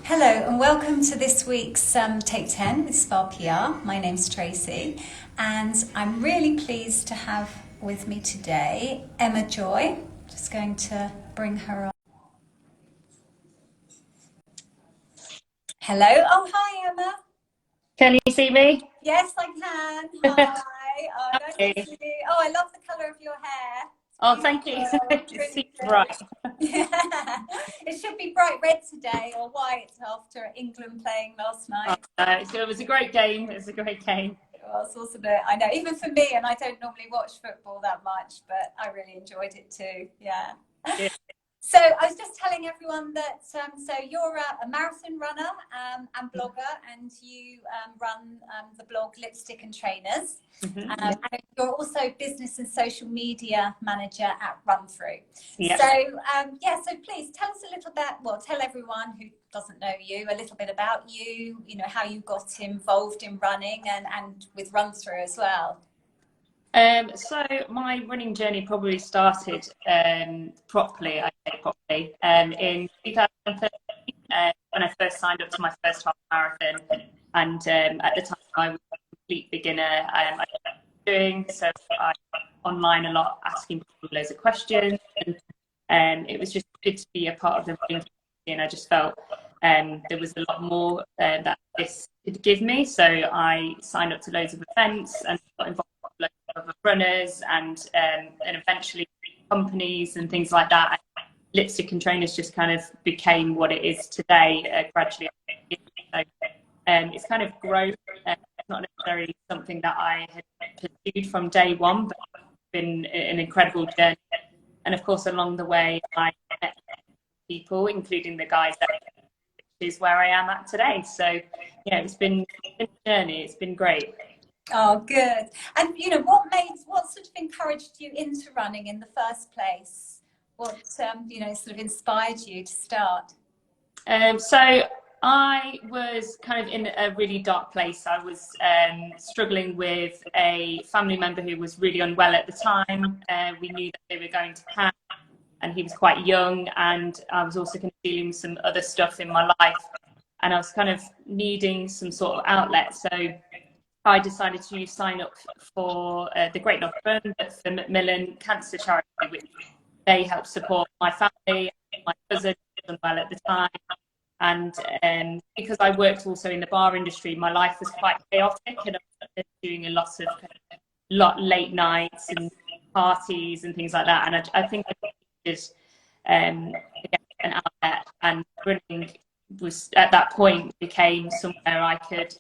Hello and welcome to this week's Take 10 with Spa PR. My name's Tracy and I'm really pleased to have with me today Emma Joy. Just going to bring her on. Hello. Oh, hi Emma. Can you see me? Yes, I can. Hi. Oh, nice to see you. Oh, I love the colour of your hair. Oh, thank you. It's Really super bright. Yeah. It should be bright red today or white after England playing last night. So it was a great game. It was a great game. It was, wasn't it? I know, even for me, and I don't normally watch football that much, but I really enjoyed it too. Yeah. Yeah. So I was just telling everyone that so you're a marathon runner and blogger, and you run the blog Lipstick and Trainers. Yeah. And you're also business and social media manager at Run Through. Yeah. So please tell us a little bit. Well, tell everyone who doesn't know you a little bit about you. You know how you got involved in running and with Run Through as well. So my running journey probably started properly, in 2013 when I first signed up to my first half marathon. And at the time I was a complete beginner. I was doing so I online a lot, asking people loads of questions, and it was just good to be a part of the running community. And I just felt there was a lot more that this could give me. So I signed up to loads of events and got involved with loads of runners and eventually companies and things like that. And Lipstick and Trainers just kind of became what it is today gradually. So it's kind of grown. It's not necessarily something that I had pursued from day one, but it's been an incredible journey. And of course, along the way, I met people, including the guys that is where I am at today. So yeah, it's been a journey. It's been great. Oh, good. And you know, what sort of encouraged you into running in the first place? What sort of inspired you to start? So I was kind of in a really dark place. I was struggling with a family member who was really unwell at the time. We knew that they were going to pass, and he was quite young, and I was also kind of dealing with some other stuff in my life, and I was kind of needing some sort of outlet. So I decided to sign up for the Great North Run, but for Macmillan Cancer Charity, which they help support my family. My cousin was unwell at the time. And because I worked also in the bar industry, my life was quite chaotic, and I was doing a lot late nights and parties and things like that. And I think I needed an outlet, and running was at that point became somewhere I could,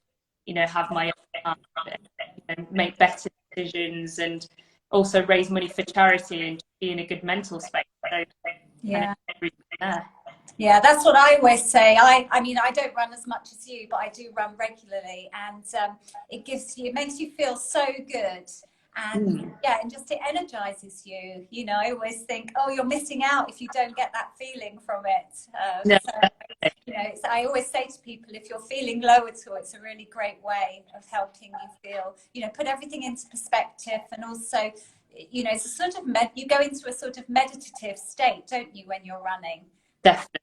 have my own time, make better decisions, and also raise money for charity and be in a good mental space. So Yeah. There. Yeah, that's what I always say. I mean, I don't run as much as you, but I do run regularly, and it makes you feel so good, and and just it energizes you. You know, I always think, oh, you're missing out if you don't get that feeling from it. No. So I always say to people, if you're feeling low at all, it's a really great way of helping you feel. Put everything into perspective, and also, it's a sort of you go into a sort of meditative state, don't you, when you're running? Definitely.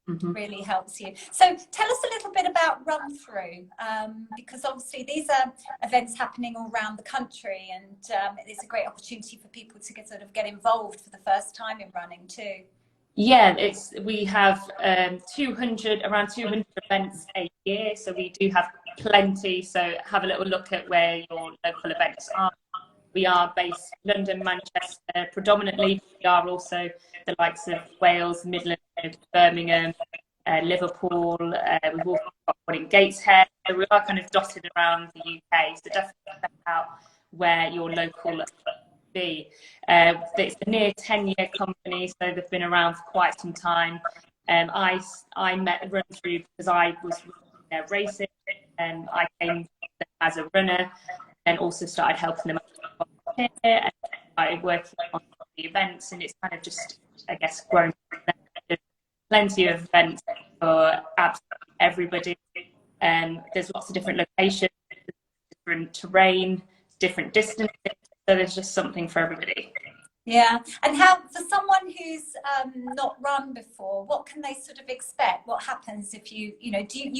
Really helps you. So tell us a little bit about Run Through, because obviously these are events happening all around the country, and it's a great opportunity for people to get involved for the first time in running too. Yeah, we have around 200 events a year, so we do have plenty. So have a little look at where your local events are. We are based London, Manchester predominantly. We are also the likes of Wales, Midlands, Birmingham, Liverpool. We've also got one in Gateshead. So we are kind of dotted around the UK. So definitely check out where your local be. It's a near 10-year company, so they've been around for quite some time. I met Run Through because I was racing, and I came as a runner, and also started helping them here, and started working on the events, and it's kind of just, I guess, grown. There's plenty of events for absolutely everybody. There's lots of different locations, different terrain, different distances, so there's just something for everybody. Yeah. And how, for someone who's not run before, what can they sort of expect? What happens if you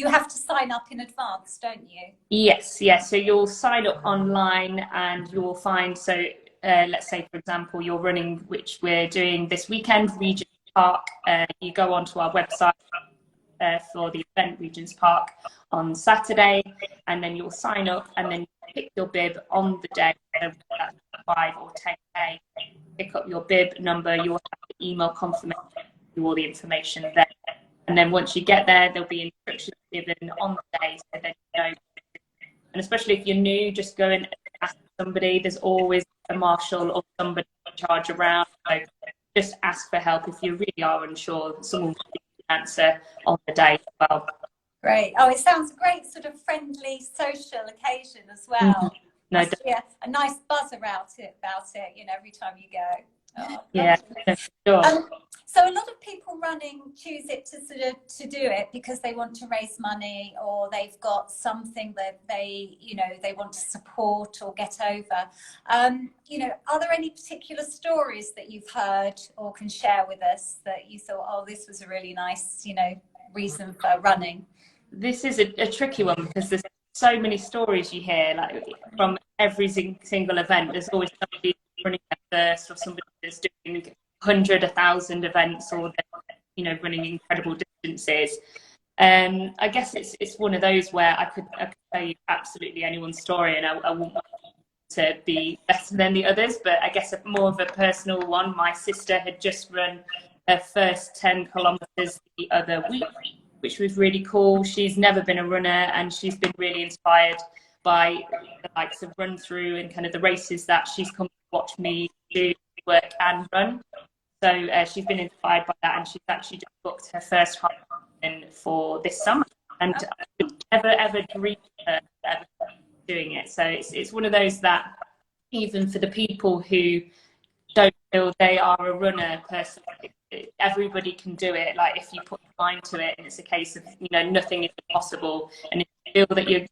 have to sign up in advance, don't you? Yes, yes. So you'll sign up online and you'll find, so let's say, for example, you're running, which we're doing this weekend, Regent's Park. You go onto our website for the event, Regent's Park, on Saturday, and then you'll sign up and then you pick your bib on the day, so that's 5 or 10K. Pick up your bib number, you'll have the email confirmation, all the information there. And then once you get there, there'll be instructions given on the day, so then you know. And especially if you're new, just go and ask somebody. There's always a marshal or somebody in charge around. So just ask for help if you really are unsure. Someone will give you an answer on the day as well. Great. Oh, it sounds a great sort of friendly social occasion as well. No, Must be a nice buzz about it, every time you go. Oh, yeah, no, sure. So a lot of people running choose it to do it because they want to raise money, or they've got something that they want to support or get over. Are there any particular stories that you've heard or can share with us that you thought, oh, this was a really nice, reason for running? This is a tricky one because there's so many stories you hear, like from every single event. There's always somebody running their first, or somebody that's doing 100, 1,000 events, or running incredible distances. I guess it's one of those where I could tell you absolutely anyone's story, and I wouldn't want to be better than the others. But I guess more of a personal one. My sister had just run her first 10 kilometers the other week, which was really cool. She's never been a runner, and she's been really inspired by the likes of Run Through and kind of the races that she's come to watch me do, work and run. So she's been inspired by that, and she's actually just booked her first half marathon for this summer. And I would never ever dream of ever doing it. So it's one of those that even for the people who don't feel they are a runner person, everybody can do it. Like if you put your mind to it, and it's a case of nothing is impossible. And if you feel that you're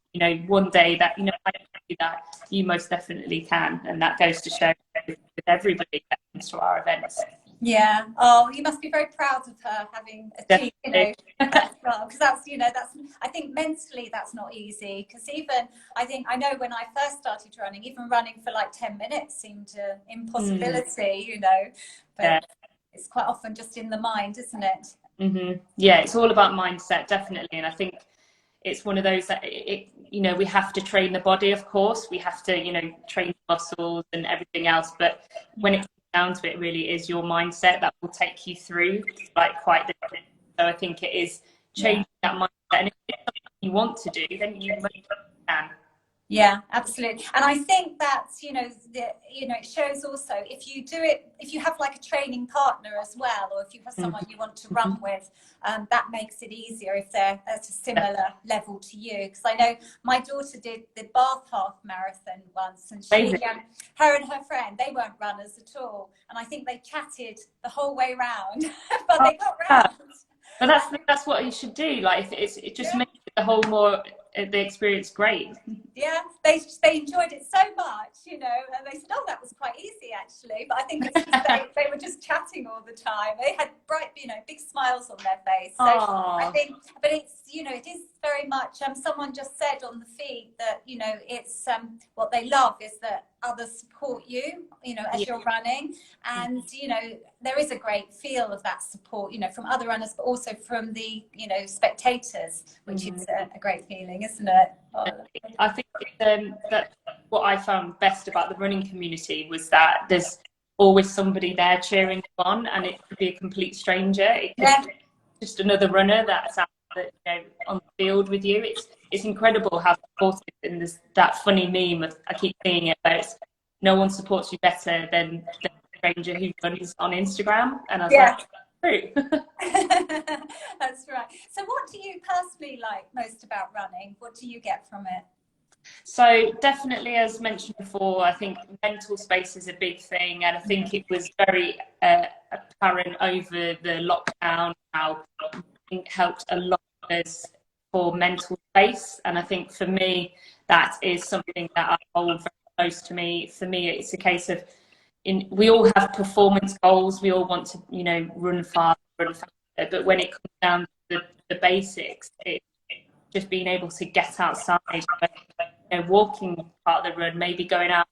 one day that I can do that, you most definitely can. And that goes to show with everybody that comes to our events. Yeah. Oh, you must be very proud of her having achieved, because that's I think mentally that's not easy. Because even I know when I first started running, even running for like 10 minutes seemed an impossibility, but yeah. It's quite often just in the mind, isn't it? Mm-hmm. Yeah, it's all about mindset, definitely. And I think it's one of those that we have to train the body, of course. We have to, train muscles and everything else. But when it down to it, really is your mindset that will take you through quite the different. So I think it is changing that mindset, and if it's something you want to do, then you can. Yeah, absolutely. And I think that's it shows also if you do it, if you have like a training partner as well, or if you have someone you want to run with, that makes it easier if they're at a similar level to you. Because I know my daughter did the Bath Half Marathon once, and her and her friend, they weren't runners at all, and I think they chatted the whole way round, but they got round. But that's what you should do. Like it just makes the whole the experience great. Yeah, they enjoyed it so much, and they said, "Oh, that was quite easy actually." But I think it's just they were just chatting all the time. They had bright, big smiles on their face. So I think, but it's it is very much. Someone just said on the feed that it's what they love is that others support you, as you're running, and there is a great feel of that support, from other runners, but also from the spectators, which is a great feeling, isn't it? Oh. I think that what I found best about the running community was that there's always somebody there cheering you on, and it could be a complete stranger. It could be just another runner that's out on the field with you. It's incredible how supportive, and there's that funny meme of, I keep seeing it, where it's no one supports you better than the stranger who runs on Instagram, and I was like, true. That's right. So what do you personally like most about running? What do you get from it? So definitely, as mentioned before, I think mental space is a big thing, and I think it was very apparent over the lockdown how it helped a lot of us for mental space. And I think for me, that is something that I hold very close to me. For me, it's a case of we all have performance goals. We all want to, you know, run fast, run faster. But when it comes down to the basics, it's just being able to get outside, you know, walking part of the run, maybe going out.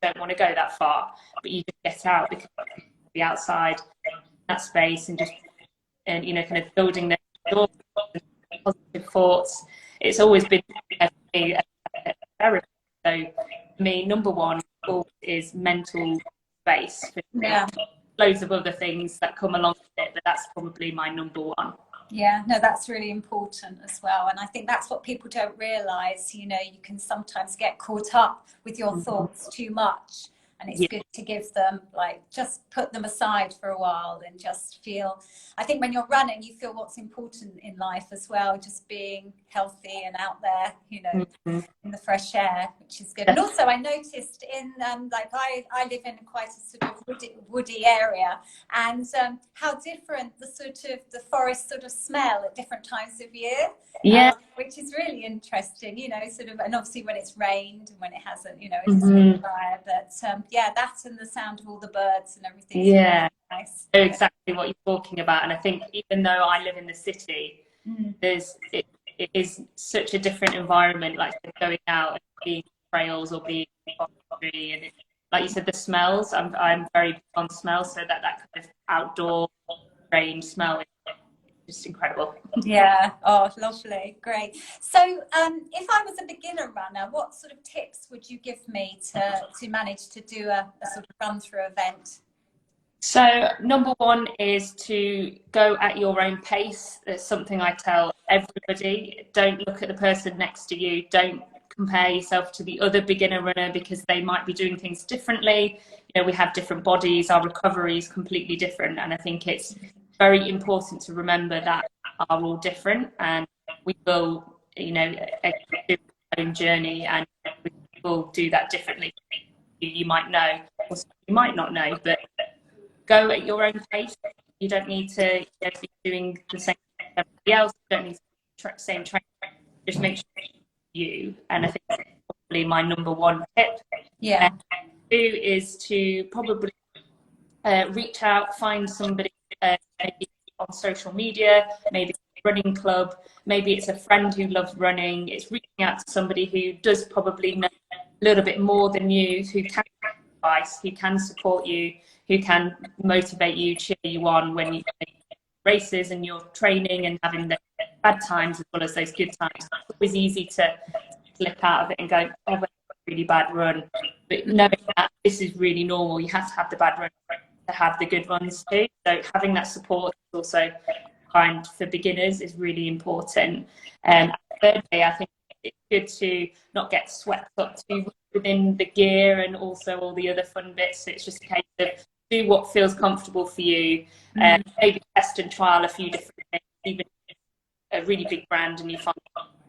Don't want to go that far, but you just get out because you be outside that space and just, and you know, kind of building the positive thoughts. It's always been a therapy. So for me, number one is mental space. Yeah. Loads of other things that come along with it, but that's probably my number one. Yeah, no, that's really important as well. And I think that's what people don't realize. You know, you can sometimes get caught up with your thoughts too much. And it's good to give them, like, just put them aside for a while and just feel. I think when you're running, you feel what's important in life as well, just being healthy and out there, you know, in the fresh air, which is good. And also I noticed in, like, I live in quite a sort of woody area, and how different the sort of the forest sort of smell at different times of year. Yeah. Which is really interesting, you know, sort of, and obviously when it's rained and when it hasn't, you know, it's been dry, but yeah, that and the sound of all the birds and everything. Yeah, really nice. I know exactly what you're talking about. And I think even though I live in the city, it is such a different environment, like going out and being trails or being on the tree, and like you said, the smells. I'm very big on smells, so that kind of outdoor rain smell is just incredible. Yeah. Oh, lovely. Great. So if I was a beginner runner, what sort of tips would you give me to manage to do a sort of run through event? So number one is to go at your own pace. That's something I tell everybody. Don't look at the person next to you. Don't compare yourself to the other beginner runner, because they might be doing things differently. You know, we have different bodies. Our recovery is completely different. And I think it's very important to remember that are all different, and we will, you know, do our own journey, and we will do that differently. You might know, or you might not know, but go at your own pace. You don't need to, you know, be doing the same thing as everybody else. You don't need to same training. Just make sure you. And I think that's probably my number one tip. Yeah. Two is to probably reach out, find somebody maybe on social media, maybe a running club, maybe it's a friend who loves running. It's reaching out to somebody who does probably know a little bit more than you, who can give advice, who can support you, who can motivate you, cheer you on when you make races and you're training and having the bad times as well as those good times. It's always easy to slip out of it and go, oh, that's a really bad run. But knowing that this is really normal, you have to have the bad run to have the good ones too. So having that support is also kind for beginners is really important. Thirdly, I think it's good to not get swept up too much within the gear and also all the other fun bits. It's just a case of do what feels comfortable for you, maybe test and trial a few different things, even a really big brand and you find,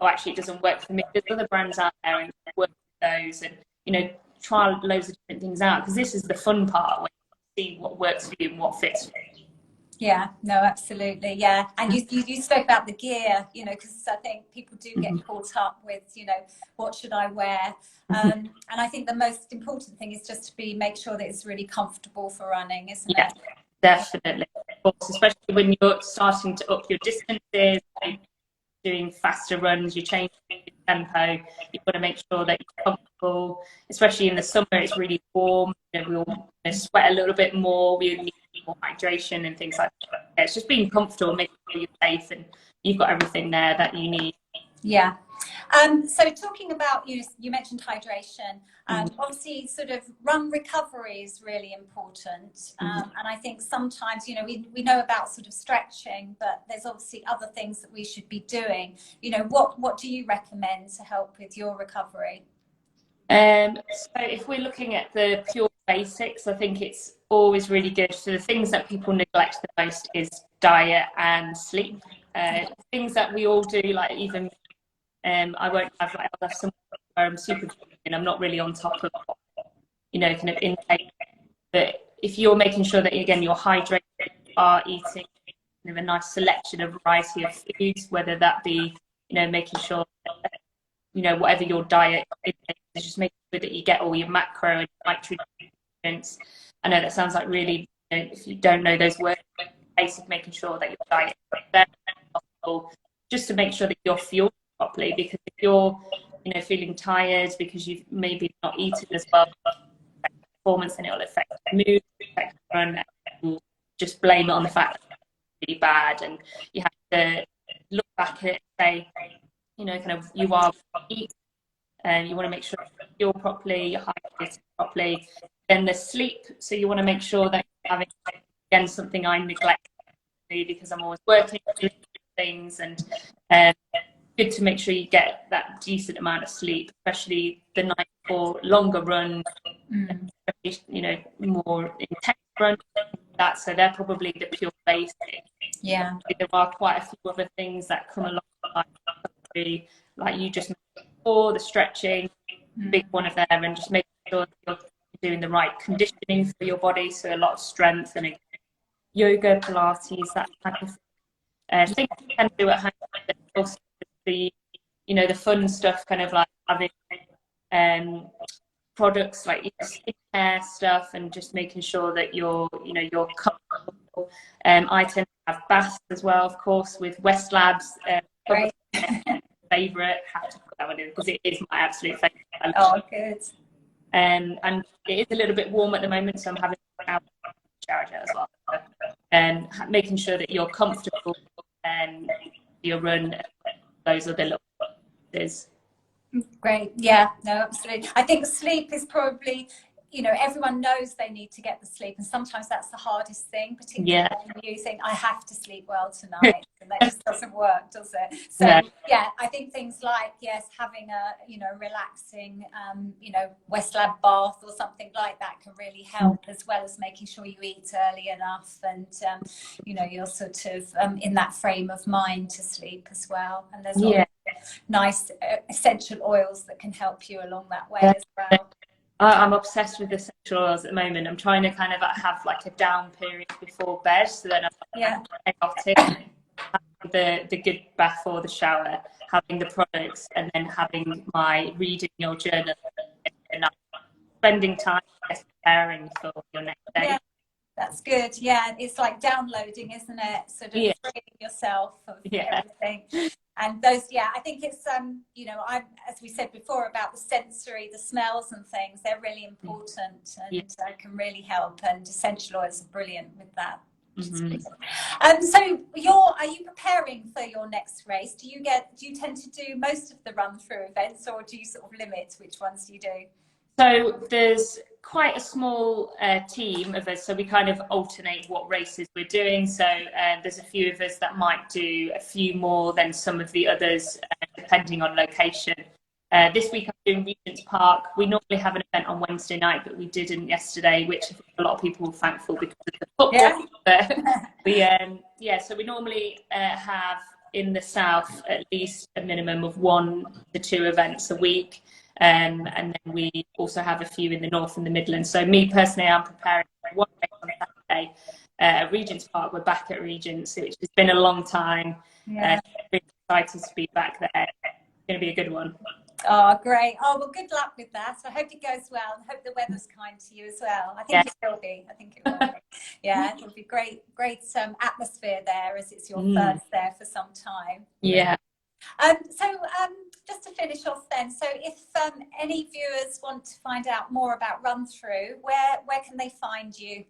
oh, actually it doesn't work for me. There's other brands out there and work with those, and, you know, try loads of different things out, because this is the fun part, when you see what works for you and what fits for you. Yeah, no, absolutely. Yeah. And you spoke about the gear, you know, because I think people do get caught up with, you know, what should I wear? And I think the most important thing is just to make sure that it's really comfortable for running, isn't it? Definitely. Of course, especially when you're starting to up your distances, doing faster runs, you're changing your tempo, you've got to make sure that you're comfortable, especially in the summer. It's really warm, you know, we all sweat a little bit more, we need more hydration and things like that. It's just being comfortable, making sure you're safe and you've got everything there that you need. Yeah. So talking about, you mentioned hydration, obviously sort of run recovery is really important. And I think sometimes, you know, we know about sort of stretching, but there's obviously other things that we should be doing. You know, what do you recommend to help with your recovery? So if we're looking at the pure basics, I think it's always really good. So the things that people neglect the most is diet and sleep. Things that we all do, like even I won't have, like, I'll have some where I'm super and I'm not really on top of, you know, kind of intake. But if you're making sure that, again, you're hydrated, are eating kind of a nice selection of variety of foods, whether that be, you know, making sure that, you know, whatever your diet is, just making sure that you get all your macro and micronutrients nutrients. I know that sounds like really, if you don't know those words, basic, making sure that your diet is very possible, just to make sure that you're fueled properly, because if you're feeling tired because you've maybe not eaten as well, performance, and it'll affect your mood, affect your run, and just blame it on the fact that it's really bad. And you have to look back at it and say, kind of, you are eat, and you want to make sure you're properly, you're hydrated properly. Then the sleep, so you want to make sure that you're having, again, something I neglect because I'm always working, doing things, and good to make sure you get that decent amount of sleep, especially the night before, longer runs, more intense runs. So they're probably the pure basic. Yeah. There are quite a few other things that come along, like you just mentioned before, the stretching, big one of them, and just making sure that you're doing the right conditioning for your body. So a lot of strength and yoga, Pilates, that kind of things you can do at home. Also the fun stuff, kind of like having products like skincare stuff, and just making sure that you're comfortable. I tend to have baths as well, of course, with West Labs. Right. Favorite, have to put that one in because it is my absolute favorite. Oh, good. And it is a little bit warm at the moment, so I'm having a shower gel as well. And making sure that you're comfortable and your run, those are the little things. Great. Yeah, no, absolutely. I think sleep is probably, everyone knows they need to get the sleep, and sometimes that's the hardest thing, particularly when you think, I have to sleep well tonight, and that just doesn't work, does it? So yeah, I think things like, yes, having a relaxing West Lab bath or something like that can really help, as well as making sure you eat early enough, and you're sort of in that frame of mind to sleep as well. And there's nice essential oils that can help you along that way as well. I'm obsessed with essential oils at the moment. I'm trying to kind of have like a down period before bed, so then I'm the good bath or the shower, having the products, and then having my reading or journal, and spending time preparing for your next day. Yeah, that's good. Yeah, it's like downloading, isn't it? Sort of freeing yourself of everything. And those, I think it's, as we said before about the sensory, the smells and things, they're really important, and can really help. And essential oils are brilliant with that. So are you preparing for your next race? Do you tend to do most of the run through events, or do you sort of limit which ones do you do? So there's quite a small team of us, so we kind of alternate what races we're doing. So there's a few of us that might do a few more than some of the others, depending on location. This week I'm doing Regent's Park. We normally have an event on Wednesday night, but we didn't yesterday, which I think a lot of people were thankful because of the football. But so we normally have in the south at least a minimum of 1 to 2 events a week. And then we also have a few in the north and the Midlands. So me personally, I'm preparing for one race on Saturday, Regent's Park. We're back at Regent's, which has been a long time. Really excited to be back there. It's going to be a good one. Oh, great. Oh, well, good luck with that. I hope it goes well, and hope the weather's kind to you as well. I think it will be. Yeah, it'll be great atmosphere there, as it's your first there for some time. Just to finish off then, so if any viewers want to find out more about Run Through, where can they find you?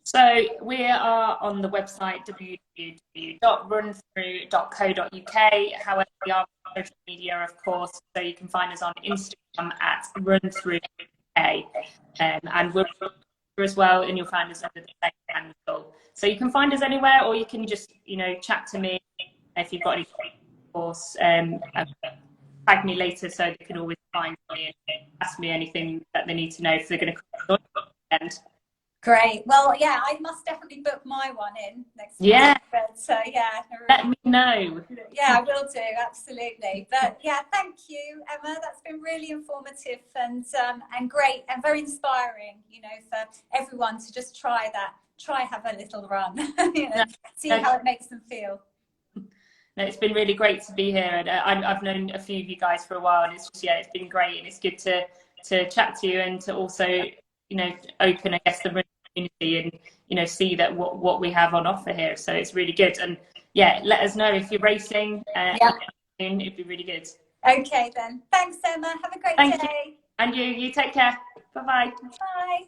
So we are on the website www.runthrough.co.uk. However, we are on social media, of course, so you can find us on Instagram at runthrough.uk, and we're as well, and you'll find us under the same handle. So you can find us anywhere, or you can just chat to me if you've got any, of course. Tag me later, so they can always find me and ask me anything that they need to know if they're going to come to the end. Great. Well, I must definitely book my one in next week. So let me know. I will do, absolutely. But thank you, Emma. That's been really informative and great and very inspiring. For everyone to just try have a little run. See how it makes them feel. No, it's been really great to be here, and I've known a few of you guys for a while, and it's just it's been great, and it's good to chat to you, and to also you know, open, I guess, the running community and, you know, see that what we have on offer here. So it's really good. And yeah, let us know if you're racing. Yeah. It'd be really good. Okay then. Thanks, Emma. Have a great day. You. And you take care. Bye-bye. Bye.